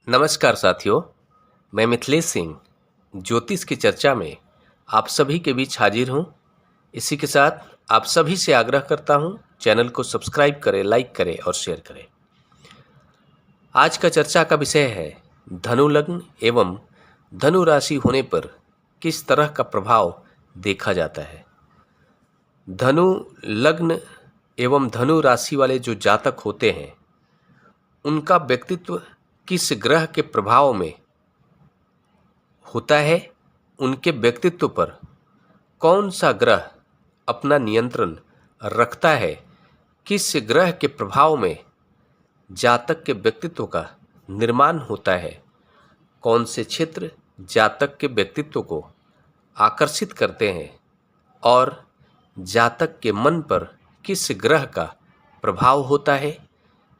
नमस्कार साथियों, मैं मिथिलेश सिंह ज्योतिष की चर्चा में आप सभी के बीच हाजिर हूं। इसी के साथ आप सभी से आग्रह करता हूं, चैनल को सब्सक्राइब करें, लाइक करें और शेयर करें। आज का चर्चा का विषय है धनु लग्न एवं धनु राशि होने पर किस तरह का प्रभाव देखा जाता है। धनु लग्न एवं धनु राशि वाले जो जातक होते हैं, उनका व्यक्तित्व किस ग्रह के प्रभाव में होता है, उनके व्यक्तित्व पर कौन सा ग्रह अपना नियंत्रण रखता है, किस ग्रह के प्रभाव में जातक के व्यक्तित्व का निर्माण होता है, कौन से क्षेत्र जातक के व्यक्तित्व को आकर्षित करते हैं और जातक के मन पर किस ग्रह का प्रभाव होता है,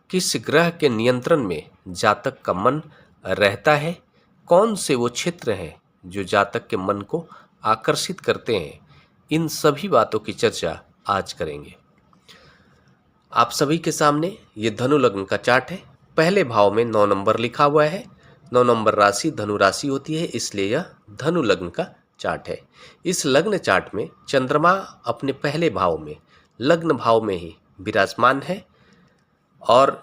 किस ग्रह के नियंत्रण में जातक का मन रहता है, कौन से वो क्षेत्र हैं जो जातक के मन को आकर्षित करते हैं। इन सभी बातों की चर्चा आज करेंगे। आप सभी के सामने ये धनु लग्न का चार्ट है। पहले भाव में 9 नंबर लिखा हुआ है। 9 नंबर राशि धनु राशि होती है, इसलिए यह धनु लग्न का चार्ट है। इस लग्न चार्ट में चंद्रमा अपने पहले भाव में लग्न भाव में ही विराजमान है और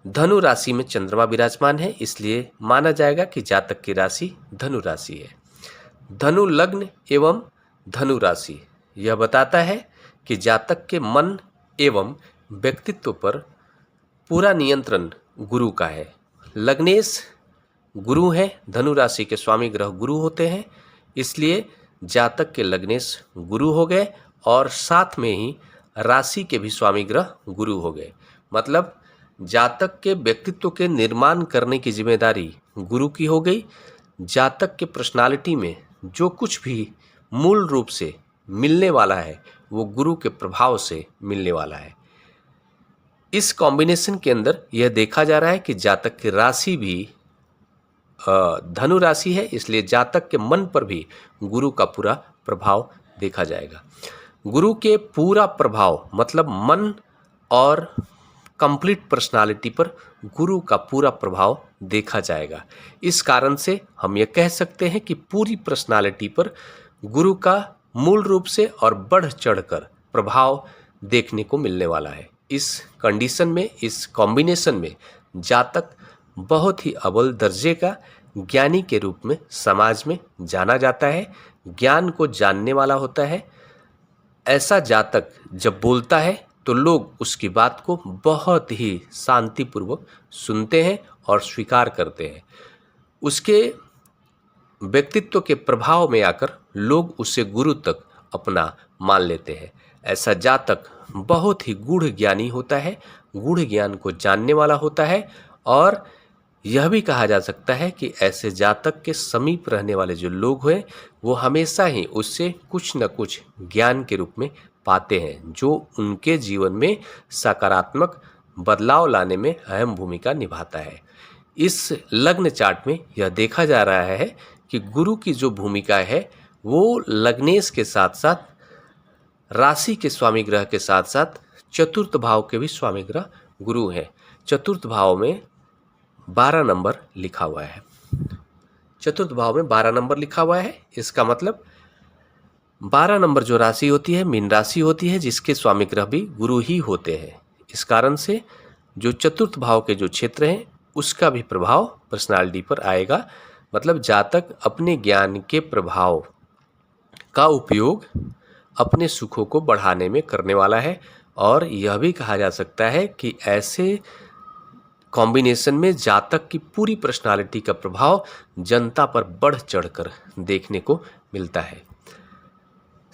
धनु राशि में चंद्रमा विराजमान है, इसलिए माना जाएगा कि जातक की राशि धनु राशि है। धनु लग्न एवं धनु राशि यह बताता है कि जातक के मन एवं व्यक्तित्व पर पूरा नियंत्रण गुरु का है। लग्नेश गुरु है, धनु राशि के स्वामी ग्रह गुरु होते हैं, इसलिए जातक के लग्नेश गुरु हो गए और साथ में ही राशि के भी स्वामी ग्रह गुरु हो गए। मतलब जातक के व्यक्तित्व के निर्माण करने की जिम्मेदारी गुरु की हो गई। जातक के पर्सनालिटी में जो कुछ भी मूल रूप से मिलने वाला है वो गुरु के प्रभाव से मिलने वाला है। इस कॉम्बिनेशन के अंदर यह देखा जा रहा है कि जातक की राशि भी धनु राशि है, इसलिए जातक के मन पर भी गुरु का पूरा प्रभाव देखा जाएगा। गुरु के पूरा प्रभाव मतलब मन और कंप्लीट पर्सनालिटी पर गुरु का पूरा प्रभाव देखा जाएगा। इस कारण से हम ये कह सकते हैं कि पूरी पर्सनालिटी पर गुरु का मूल रूप से और बढ़ चढ़कर प्रभाव देखने को मिलने वाला है। इस कंडीशन में, इस कॉम्बिनेशन में जातक बहुत ही अव्वल दर्जे का ज्ञानी के रूप में समाज में जाना जाता है, ज्ञान को जानने वाला होता है। ऐसा जातक जब बोलता है तो लोग उसकी बात को बहुत ही शांतिपूर्वक सुनते हैं और स्वीकार करते हैं। उसके व्यक्तित्व के प्रभाव में आकर लोग उसे गुरु तक अपना मान लेते हैं। ऐसा जातक बहुत ही गूढ़ ज्ञानी होता है, गूढ़ ज्ञान को जानने वाला होता है और यह भी कहा जा सकता है कि ऐसे जातक के समीप रहने वाले जो लोग हैं वो हमेशा ही उससे कुछ न कुछ ज्ञान के रूप में पाते हैं, जो उनके जीवन में सकारात्मक बदलाव लाने में अहम भूमिका निभाता है। इस लग्न चार्ट में यह देखा जा रहा है कि गुरु की जो भूमिका है वो लग्नेश के साथ साथ राशि के स्वामी ग्रह के साथ साथ चतुर्थ भाव के भी स्वामी ग्रह गुरु हैं। चतुर्थ भाव में 12 नंबर लिखा हुआ है। चतुर्थ भाव में 12 नंबर लिखा हुआ है, इसका मतलब 12 नंबर जो राशि होती है मीन राशि होती है, जिसके स्वामी ग्रह भी गुरु ही होते हैं। इस कारण से जो चतुर्थ भाव के जो क्षेत्र हैं उसका भी प्रभाव पर्सनालिटी पर आएगा। मतलब जातक अपने ज्ञान के प्रभाव का उपयोग अपने सुखों को बढ़ाने में करने वाला है और यह भी कहा जा सकता है कि ऐसे कॉम्बिनेशन में जातक की पूरी पर्सनालिटी का प्रभाव जनता पर बढ़ चढ़कर देखने को मिलता है।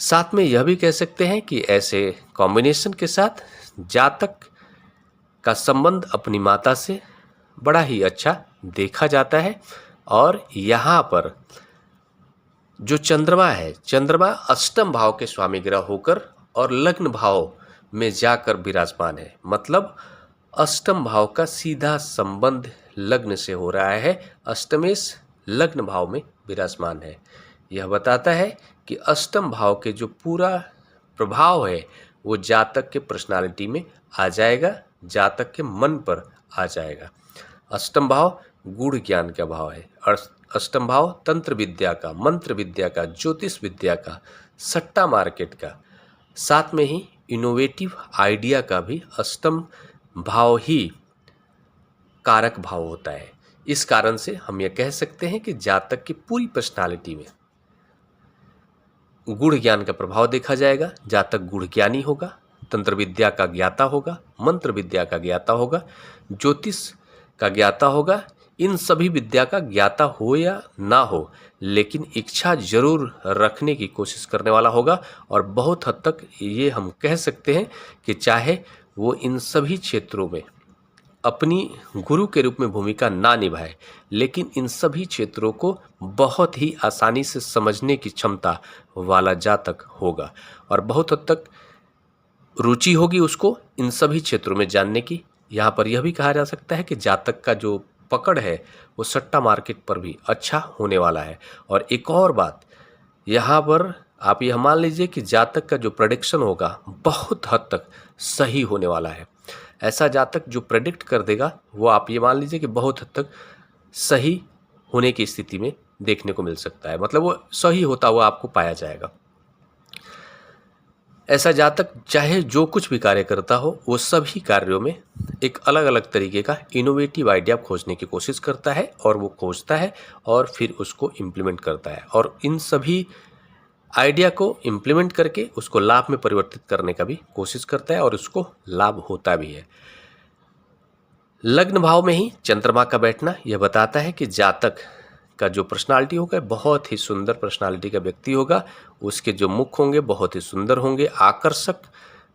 साथ में यह भी कह सकते हैं कि ऐसे कॉम्बिनेशन के साथ जातक का संबंध अपनी माता से बड़ा ही अच्छा देखा जाता है और यहाँ पर जो चंद्रमा है, चंद्रमा अष्टम भाव के स्वामी ग्रह होकर और लग्न भाव में जाकर विराजमान है। मतलब अष्टम भाव का सीधा संबंध लग्न से हो रहा है। अष्टमेश लग्न भाव में विराजमान है। यह बताता है कि अष्टम भाव के जो पूरा प्रभाव है वो जातक के पर्सनालिटी में आ जाएगा, जातक के मन पर आ जाएगा। अष्टम भाव गूढ़ ज्ञान का भाव है। अष्टम भाव तंत्र विद्या का, मंत्र विद्या का, ज्योतिष विद्या का, सट्टा मार्केट का, साथ में ही इनोवेटिव आइडिया का भी अष्टम भाव ही कारक भाव होता है। इस कारण से हम यह कह सकते हैं कि जातक की पूरी पर्सनालिटी में गूढ़ ज्ञान का प्रभाव देखा जाएगा। जातक गूढ़ ज्ञानी होगा, तंत्र विद्या का ज्ञाता होगा, मंत्र विद्या का ज्ञाता होगा, ज्योतिष का ज्ञाता होगा। इन सभी विद्या का ज्ञाता हो या ना हो, लेकिन इच्छा जरूर रखने की कोशिश करने वाला होगा। और बहुत हद तक ये हम कह सकते हैं कि चाहे वो इन सभी क्षेत्रों में अपनी गुरु के रूप में भूमिका ना निभाए, लेकिन इन सभी क्षेत्रों को बहुत ही आसानी से समझने की क्षमता वाला जातक होगा और बहुत हद तक रुचि होगी उसको इन सभी क्षेत्रों में जानने की। यहाँ पर यह भी कहा जा सकता है कि जातक का जो पकड़ है वो सट्टा मार्केट पर भी अच्छा होने वाला है। और एक और बात, यहाँ पर आप यह मान लीजिए कि जातक का जो प्रेडिक्शन होगा बहुत हद तक सही होने वाला है। ऐसा जातक जो प्रेडिक्ट कर देगा वो आप ये मान लीजिए कि बहुत हद तक सही होने की स्थिति में देखने को मिल सकता है, मतलब वो सही होता हुआ आपको पाया जाएगा। ऐसा जातक चाहे जो कुछ भी कार्य करता हो, वो सभी कार्यों में एक अलग अलग तरीके का इनोवेटिव आइडिया खोजने की कोशिश करता है और वो खोजता है और फिर उसको इम्प्लीमेंट करता है और इन सभी आइडिया को इम्प्लीमेंट करके उसको लाभ में परिवर्तित करने का भी कोशिश करता है और उसको लाभ होता भी है। लग्न भाव में ही चंद्रमा का बैठना यह बताता है कि जातक का जो पर्सनालिटी होगा बहुत ही सुंदर पर्सनालिटी का व्यक्ति होगा। उसके जो मुख होंगे बहुत ही सुंदर होंगे, आकर्षक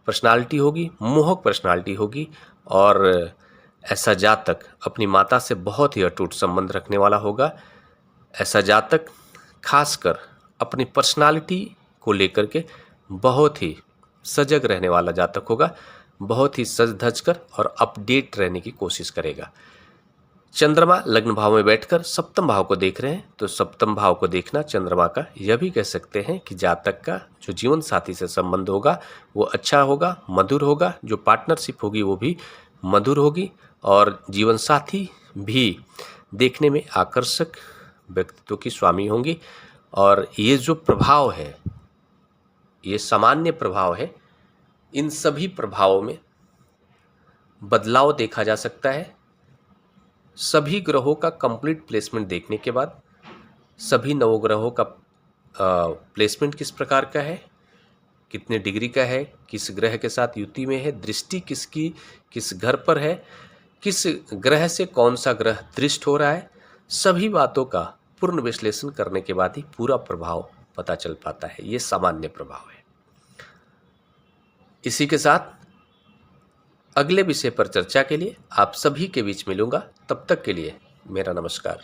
पर्सनालिटी होगी, मोहक पर्सनालिटी होगी और ऐसा जातक अपनी माता से बहुत ही अटूट संबंध रखने वाला होगा। ऐसा जातक खासकर अपनी पर्सनालिटी को लेकर के बहुत ही सजग रहने वाला जातक होगा, बहुत ही सज धज कर और अपडेट रहने की कोशिश करेगा। चंद्रमा लग्न भाव में बैठकर सप्तम भाव को देख रहे हैं, तो सप्तम भाव को देखना चंद्रमा का यह भी कह सकते हैं कि जातक का जो जीवन साथी से संबंध होगा वो अच्छा होगा, मधुर होगा। जो पार्टनरशिप होगी वो भी मधुर होगी और जीवन साथी भी देखने में आकर्षक व्यक्तित्व की स्वामी होंगी। और ये जो प्रभाव है ये सामान्य प्रभाव है, इन सभी प्रभावों में बदलाव देखा जा सकता है। सभी ग्रहों का कंप्लीट प्लेसमेंट देखने के बाद सभी नवग्रहों का प्लेसमेंट किस प्रकार का है, कितने डिग्री का है, किस ग्रह के साथ युति में है, दृष्टि किसकी किस घर पर है, किस ग्रह से कौन सा ग्रह दृष्ट हो रहा है, सभी बातों का पूर्ण विश्लेषण करने के बाद ही पूरा प्रभाव पता चल पाता है। ये सामान्य प्रभाव है। इसी के साथ अगले विषय पर चर्चा के लिए आप सभी के बीच मिलूंगा। तब तक के लिए मेरा नमस्कार।